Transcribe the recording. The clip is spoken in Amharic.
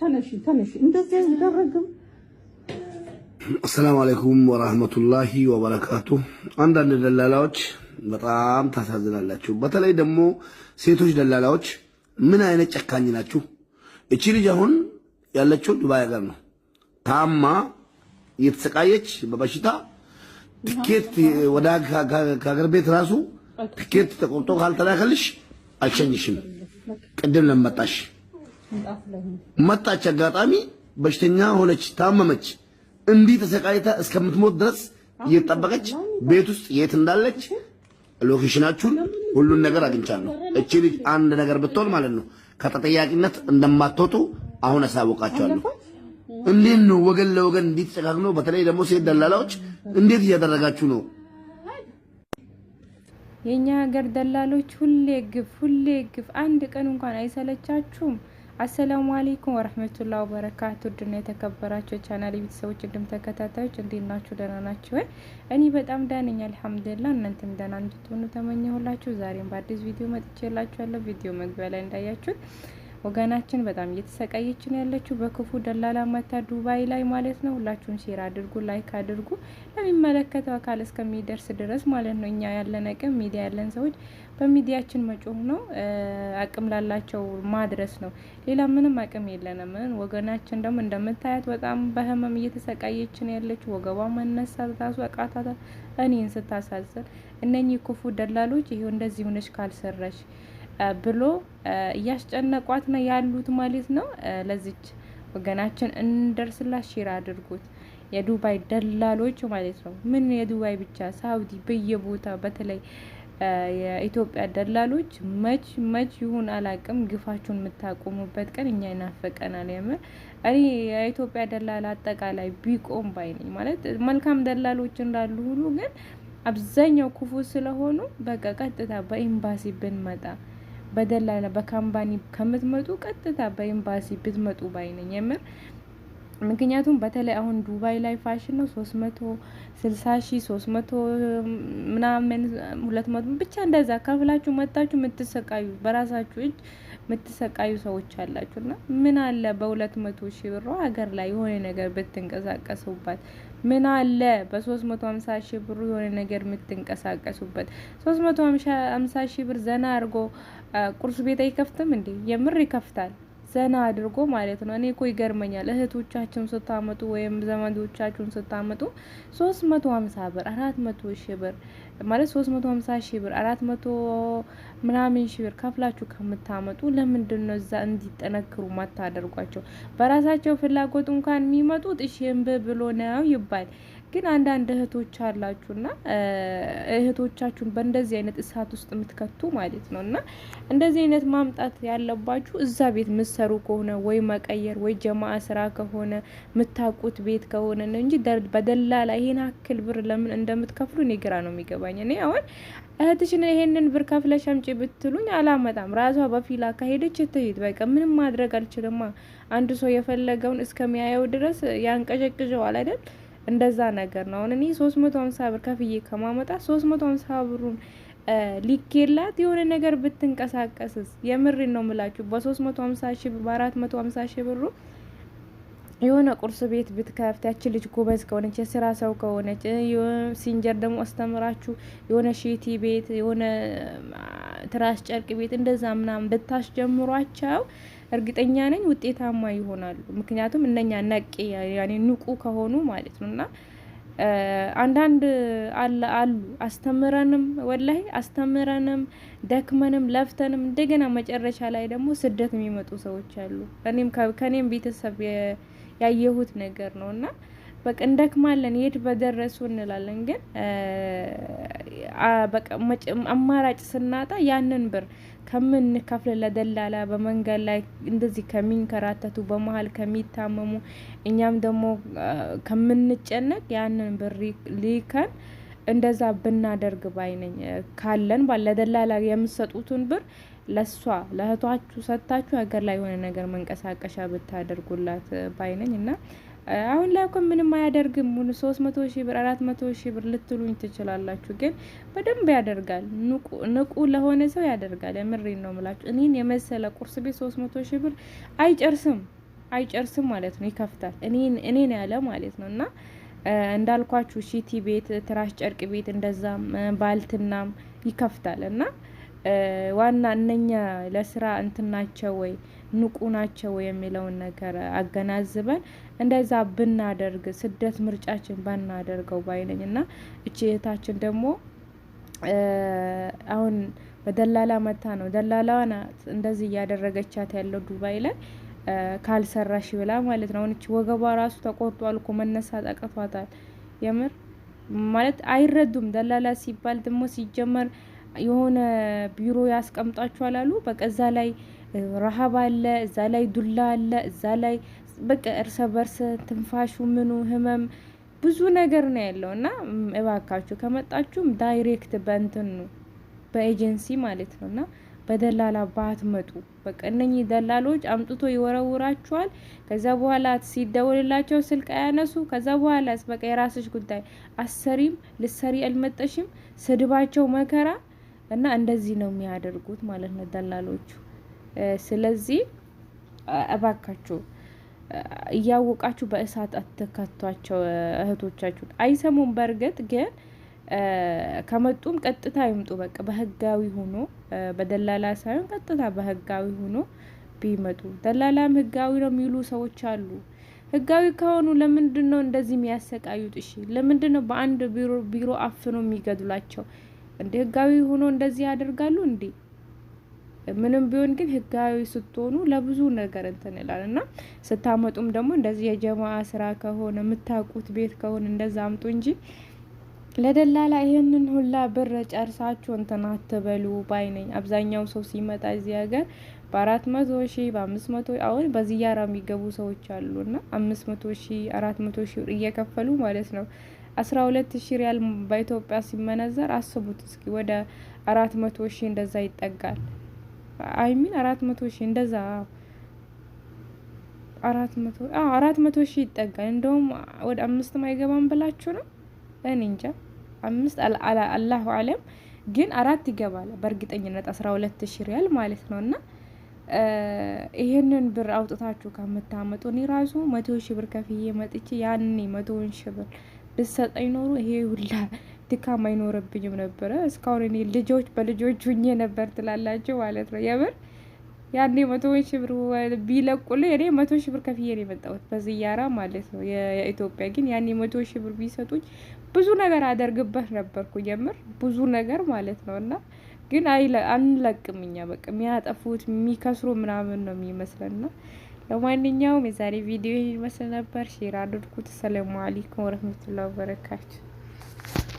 ተነሽ እንደዚህ አይደረግም። السلام عليكم ورحمة الله وبركاته. አንዳንድ ደላላዎች በጣም ታሳዝናላችሁ። በተለይ ደግሞ ሴቶች ደላላዎች ምን አይነት ጨካኝ ናችሁ? እቺ ልጅ አሁን ያለችው ዱባይ ሀገር ነው። ታማ እየተሰቃየች በበሽታ ትኬት ወደ ሀገር ቤት ራሱ ትኬት ተቆርጦ ካልተላከልሽ አልሸኝሽም። ቅድም ለመጣሽ መጣች አጋጣሚ በሽተኛ ሆነች፣ ታመመች። እንዲህ ተሰቃይታ እስከምትሞት ድረስ እየተጠበቀች ቤት ውስጥ የት እንዳለች ሎኬሽናችሁን ሁሉን ነገር አግኝቻለሁ። እቺ ልጅ አንድ ነገር ብትሆን ማለት ነው ከተጠያቂነት እንደማትወጡ አሁን አሳውቃቸዋለሁ። እንዴት ነው ወገን ለወገን እንዲህ ተጨካክኖ፣ በተለይ ደግሞ ሴት ደላላዎች እንዴት እያደረጋችሁ ነው? የኛ ሀገር ደላሎች ሁሌ ግፍ አንድ ቀን እንኳን አይሰለቻችሁም? አሰላሙ አለይኩም ወራህመቱላሂ ወበረካቱ። ድና የተከበራችሁ ቻናል ቤተሰቦች እንደም ተከታታዮች እንዴት ናችሁ? ደህና ናችሁ ወይ? እኔ በጣም ደህና ነኝ አልሐምዱሊላህ። እናንተም ደህና እንድትሆኑ ተመኘሁላችሁ። ዛሬም በአዲስ ቪዲዮ መጥቼላችኋለሁ። ቪዲዮ መግቢያ ላይ እንዳያችሁት ወገናችን በጣም እየተሰቃየች ነው ያለችው በክፉ ደላላ መታ ዱባይ ላይ ማለት ነው። ሁላችሁም ሼር አድርጉ፣ ላይክ አድርጉ ለሚመለከተው አካል እስከሚደርስ ድረስ ማለት ነው። እኛ ያለን አቅም ሚዲያ ያለን ሰዎች በሚዲያችን መጮህ ነው፣ አቅም ላላቸው ማድረስ ነው። ሌላ ምንም አቅም የለንም። ወገናችን ደግሞ እንደምታያት በጣም በህመም እየተሰቃየች ነው ያለችው። ወገቧ መነሳት ራሱ አቃታታ። እኔን ስታሳዝን እነኚህ ክፉ ደላሎች ይሄው እንደዚህ ሆነሽ ካልሰራሽ ብሎ እያስጨነቋት ነው ያሉት ማለት ነው። ለዚች ወገናችን እንደርስላት ሼር አድርጉት። የዱባይ ደላሎች ማለት ነው። ምን የዱባይ ብቻ ሳውዲ በየቦታ በተለይ የኢትዮጵያ ደላሎች መች ይሁን አላቅም ግፋችሁን የምታቆሙበት ቀን እኛ ይናፈቀናል። የምር እኔ የኢትዮጵያ ደላላ አጠቃላይ ቢቆም ባይ ነኝ። ማለት መልካም ደላሎች እንዳሉ ሁሉ ግን አብዛኛው ክፉ ስለሆኑ በቃ ቀጥታ በኤምባሲ ብንመጣ በደላላ በካምፓኒ ከምትመጡ ቀጥታ በኤምባሲ ብትመጡ ባይነኝ የምር። ምክንያቱም በተለይ አሁን ዱባይ ላይ ፋሽን ነው 360 ሺህ 300 ምናምን 200 ብቻ እንደዛ ከፍላችሁ መጣችሁ የምትሰቃዩ በራሳችሁ እጅ የምትሰቃዩ ሰዎች አላችሁና ምን አለ በ200 ሺህ ብር ሀገር ላይ የሆነ ነገር ብትንቀሳቀሱበት? ምን አለ በ350 ሺህ ብር የሆነ ነገር የምትንቀሳቀሱበት? 350 ሺህ ብር ዘና አድርጎ ቁርስ ቤት አይከፍትም እንዴ? የምር ይከፍታል። ዘና አድርጎ ማለት ነው። እኔ እኮ ይገርመኛል እህቶቻችን ስታመጡ ወይም ዘመዶቻችሁን ስታመጡ 350 ብር 400 ሺህ ብር ማለት 350 ሺህ ብር 400 ምናምን ሺህ ብር ከፍላችሁ ከምታመጡ ለምንድን ነው እዛ እንዲጠነክሩ ማታደርጓቸው? በራሳቸው ፍላጎት እንኳን የሚመጡት እሺ እምብ ብሎ ነው ይባል። ግን አንዳንድ እህቶች አላችሁና እህቶቻችሁን በእንደዚህ አይነት እሳት ውስጥ የምትከቱ ማለት ነውና እንደዚህ አይነት ማምጣት ያለባችሁ እዛ ቤት ምሰሩ ከሆነ ወይ መቀየር ወይ ጀማዓ ስራ ከሆነ ምታቁት ቤት ከሆነ ነው እንጂ በደላላ ይሄን አክል ብር ለምን እንደምትከፍሉ እኔ ግራ ነው የሚገባኝ። እኔ አሁን እህትሽን ይሄንን ብር ከፍለሽ አምጪ ብትሉኝ አላመጣም። ራሷ በፊላ ካሄደች ትሄድ፣ በቃ ምንም ማድረግ አልችልማ። አንድ ሰው የፈለገውን እስከሚያየው ድረስ ያንቀጨቅጨዋል አይደል? እንደዛ ነገር ነው። አሁን እኔ 350 ብር ከፍዬ ከማመጣ 350 ብሩን ሊኬላት የሆነ ነገር ብትንቀሳቀስስ? የምሬን ነው የምላችሁ። በ350 ሺህ በ450 ሺህ ብሩ የሆነ ቁርስ ቤት ብትከፍት ያቺ ልጅ ጎበዝ ከሆነች የስራ ሰው ከሆነች ሲንጀር ደግሞ አስተምራችሁ የሆነ ሺቲ ቤት የሆነ ትራስ ጨርቅ ቤት እንደዛ ምናምን ብታስጀምሯቸው እርግጠኛ ነኝ ውጤታማ ይሆናሉ። ምክንያቱም እነኛ ነቂ ያኔ ንቁ ከሆኑ ማለት ነውና አንዳንድ አሉ አስተምረንም ወላሂ አስተምረንም ደክመንም ለፍተንም እንደገና መጨረሻ ላይ ደግሞ ስደት የሚመጡ ሰዎች አሉ። ከኔም ቤተሰብ ያየሁት ነገር ነውና በቃ እንደክማለን የት በደረሱ እንላለን። ግን በቃ አማራጭ ስናጣ ያንን ብር ከምን ከፍለ ለደላላ በመንገድ ላይ እንደዚህ ከሚንከራተቱ በመሃል ከሚታመሙ እኛም ደግሞ ከምንጨነቅ ያንን ብር ሊከን እንደዛ ብናደርግ ባይነኝ። ካለን ለደላላ የምትሰጡትን ብር ለሷ ለእህቷችሁ ሰጣችሁ ሀገር ላይ የሆነ ነገር መንቀሳቀሻ ብታደርጉላት ባይነኝ እና አሁን ላይ እኮ ምንም አያደርግም። 300 ሺህ ብር 400 ሺህ ብር ልትሉኝ ትችላላችሁ፣ ግን በደንብ ያደርጋል። ንቁ ለሆነ ሰው ያደርጋል። የምሬን ነው የምላችሁ። እኔን የመሰለ ቁርስ ቤት 300 ሺህ ብር አይጨርስም። አይጨርስም ማለት ነው፣ ይከፍታል። እኔን ያለ ማለት ነው። እና እንዳልኳችሁ ሺቲ ቤት፣ ትራሽ ጨርቅ ቤት እንደዛም ባልትናም ይከፍታል። እና ዋና እነኛ ለስራ እንትናቸው ወይ ንቁ ናቸው የሚለውን ነገር አገናዝበን እንደዛ ብናደርግ ስደት ምርጫችን ባናደርገው ባይነኝ። እና እቺ እህታችን ደግሞ አሁን በደላላ መታ ነው ደላላዋ ናት እንደዚህ እያደረገቻት ያለው ዱባይ ላይ ካልሰራሽ ብላ ማለት ነው። አሁን እቺ ወገቧ ራሱ ተቆርጧል እኮ መነሳት አቅቷታል። የምር ማለት አይረዱም። ደላላ ሲባል ደግሞ ሲጀመር የሆነ ቢሮ ያስቀምጣችኋል አሉ። በቃ እዛ ላይ ረሃብ አለ፣ እዛ ላይ ዱላ አለ፣ እዛ ላይ በቃ እርሰ በርስ ትንፋሹ ምኑ ህመም ብዙ ነገር ነው ያለው። እና እባካችሁ ከመጣችሁም ዳይሬክት በእንትን ነው በኤጀንሲ ማለት ነው። እና በደላላ ባትመጡ በቃ እነኚህ ደላሎች አምጥቶ ይወረውራችኋል። ከዛ በኋላ ሲደወልላቸው ስልክ አያነሱ። ከዛ በኋላ በቃ የራስሽ ጉዳይ አሰሪም ልሰሪ አልመጠሽም ስድባቸው መከራ። እና እንደዚህ ነው የሚያደርጉት ማለት ነው ደላሎቹ። ስለዚህ እባካችሁ እያወቃችሁ በእሳት አትከቷቸው እህቶቻችሁን። አይሰሙም በእርግጥ ግን ከመጡም ቀጥታ ይምጡ። በቃ በህጋዊ ሆኖ በደላላ ሳይሆን ቀጥታ በህጋዊ ሆኖ ቢመጡ። ደላላም ህጋዊ ነው የሚሉ ሰዎች አሉ። ህጋዊ ከሆኑ ለምንድን ነው እንደዚህ የሚያሰቃዩት? እሺ ለምንድን ነው በአንድ ቢሮ አፍኖ የሚገድሏቸው? እንደ ህጋዊ ሆኖ እንደዚህ ያደርጋሉ እንዴ? ምንም ቢሆን ግን ህጋዊ ስትሆኑ ለብዙ ነገር እንትን ይላል። እና ስታመጡም ደግሞ እንደዚህ የጀማዓ ስራ ከሆነ የምታውቁት ቤት ከሆነ እንደዛ አምጡ እንጂ ለደላላ ይሄንን ሁላ ብር ጨርሳችሁ እንትን አትበሉ ባይነኝ። አብዛኛው ሰው ሲመጣ እዚህ ሀገር በ400 ሺህ በ500 አሁን በዚያራ የሚገቡ ሰዎች አሉና 500 ሺህ 400 ሺህ እየከፈሉ ማለት ነው። 12 ሺህ ሪያል በኢትዮጵያ ሲመነዘር አስቡት እስኪ ወደ 400 ሺህ እንደዛ ይጠጋል። አይሚን 400 ሺህ እንደዛ 400 ሺህ ይጠጋል። እንደውም ወደ 5 ማይገባም ብላችሁ ነው። እኔ እንጃ 5 አላሁ አለም ግን 4 ይገባል በእርግጠኝነት 12 ሺህ ሪያል ማለት ነው። እና ይሄንን ብር አውጥታችሁ ከምታመጡ እኔ ራሱ 100 ሺህ ብር ከፍዬ መጥቼ ያኔ 100 ሺህ ብር ብሰጠኝ ኖሮ ይሄ ሁላ ድካም አይኖርብኝም ነበረ። እስካሁን እኔ በልጆች ሁኜ ነበር ትላላችሁ ማለት ነው። የብር ያኔ 100 ሺህ ብር ቢለቁልኝ እኔ 100 ሺህ ብር ከፍዬ ነው የመጣሁት በዚያራ ማለት ነው። የኢትዮጵያ ግን ያኔ 100 ሺህ ብር ቢሰጡኝ ብዙ ነገር አደርግበት ነበርኩ። የምር ብዙ ነገር ማለት ነው። እና ግን አንለቅም እኛ በቃ የሚያጠፉት የሚከስሩ ምናምን ነው የሚመስለንና ለማንኛውም የዛሬ ቪዲዮ ይመስል ነበር። ሼር አድርጉት። ሰላም አለይኩም ወረህመቱላሂ ወበረካቱ።